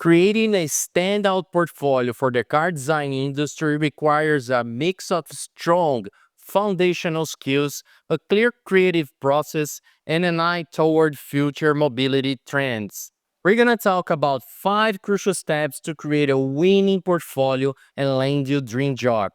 Creating a standout portfolio for the car design industry requires a mix of strong foundational skills, a clear creative process, and an eye toward future mobility trends. We're going to talk about 5 crucial steps to create a winning portfolio and land your dream job.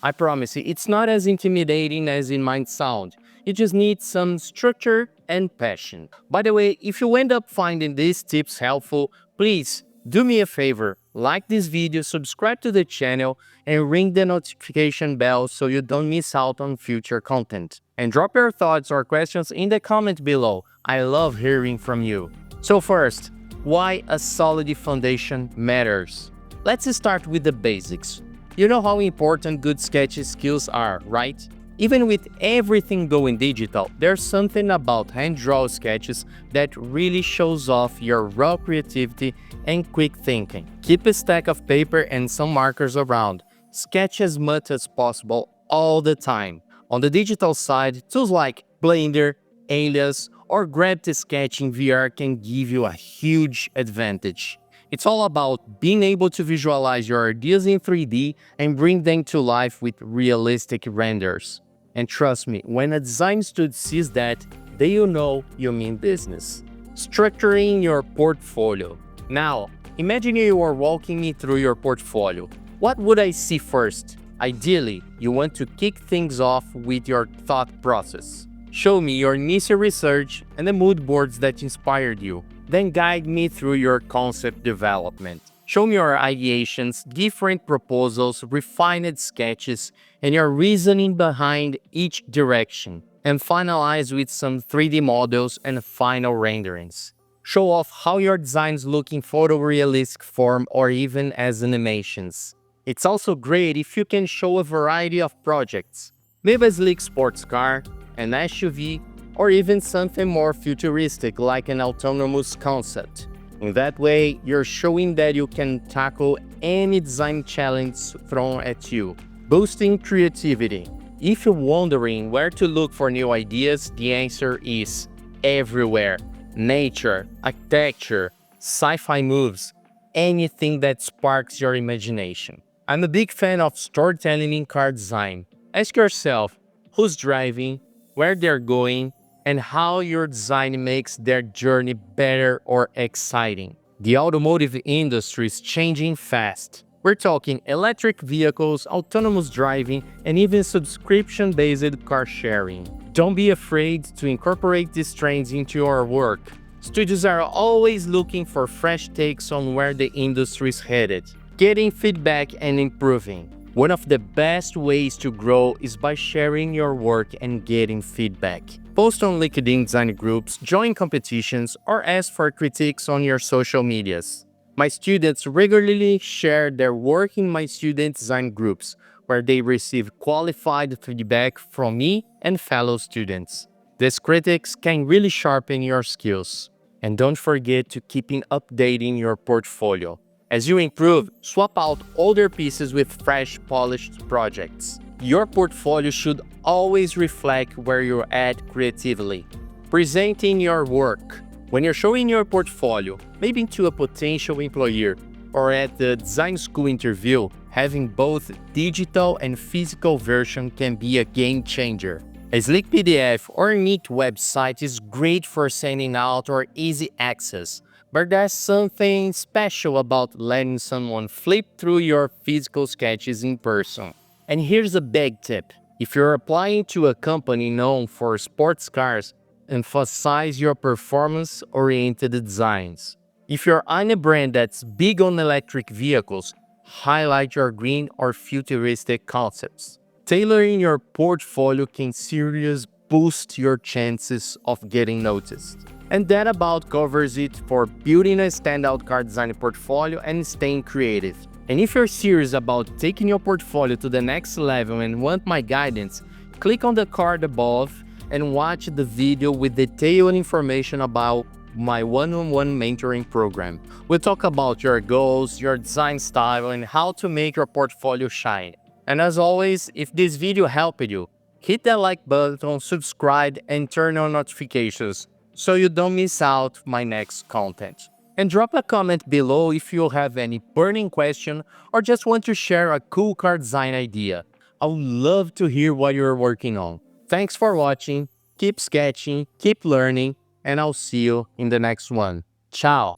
I promise you, it's not as intimidating as it might sound. You just need some structure and passion. By the way, if you end up finding these tips helpful, please do me a favor, like this video, subscribe to the channel, and ring the notification bell so you don't miss out on future content. And drop your thoughts or questions in the comment below. I love hearing from you. So first, why a solid foundation matters. Let's start with the basics. You know how important good sketching skills are, right? Even with everything going digital, there's something about hand-drawn sketches that really shows off your raw creativity and quick thinking. Keep a stack of paper and some markers around. Sketch as much as possible all the time. On the digital side, tools like Blender, Alias, or Grab2Sketch in VR can give you a huge advantage. It's all about being able to visualize your ideas in 3D and bring them to life with realistic renders. And trust me, when a design student sees that, they will know you mean business. Structuring your portfolio. Now, imagine you are walking me through your portfolio. What would I see first? Ideally, you want to kick things off with your thought process. Show me your niche research and the mood boards that inspired you. Then guide me through your concept development. Show me your ideations, different proposals, refined sketches, and your reasoning behind each direction. And finalize with some 3D models and final renderings. Show off how your designs look in photorealistic form or even as animations. It's also great if you can show a variety of projects. Maybe a sleek sports car, an SUV, or even something more futuristic like an autonomous concept. In that way, you're showing that you can tackle any design challenge thrown at you, boosting creativity. If you're wondering where to look for new ideas, the answer is everywhere. Nature, architecture, sci-fi moves, anything that sparks your imagination. I'm a big fan of storytelling in car design. Ask yourself, who's driving, where they're going, and how your design makes their journey better or exciting. The automotive industry is changing fast. We're talking electric vehicles, autonomous driving, and even subscription-based car sharing. Don't be afraid to incorporate these trends into your work. Studios are always looking for fresh takes on where the industry is headed, getting feedback and improving. One of the best ways to grow is by sharing your work and getting feedback. Post on LinkedIn design groups, join competitions, or ask for critiques on your social medias. My students regularly share their work in my student design groups, where they receive qualified feedback from me and fellow students. These critiques can really sharpen your skills. And don't forget to keep updating your portfolio. As you improve, swap out older pieces with fresh, polished projects. Your portfolio should always reflect where you're at creatively. Presenting your work. When you're showing your portfolio, maybe to a potential employer or at the design school interview, having both digital and physical version can be a game changer. A sleek PDF or a neat website is great for sending out or easy access. But there's something special about letting someone flip through your physical sketches in person. And here's a big tip. If you're applying to a company known for sports cars, emphasize your performance-oriented designs. If you're on a brand that's big on electric vehicles, highlight your green or futuristic concepts. Tailoring your portfolio can seriously boost your chances of getting noticed. And that about covers it for building a standout car design portfolio and staying creative. And if you're serious about taking your portfolio to the next level and want my guidance, click on the card above and watch the video with detailed information about my one-on-one mentoring program. We'll talk about your goals, your design style, and how to make your portfolio shine. And as always, if this video helped you, hit that like button, subscribe, and turn on notifications. so you don't miss out my next content. And drop a comment below if you have any burning question or just want to share a cool card design idea. I would love to hear what you're working on. Thanks for watching, keep sketching, keep learning, and I'll see you in the next one. Ciao!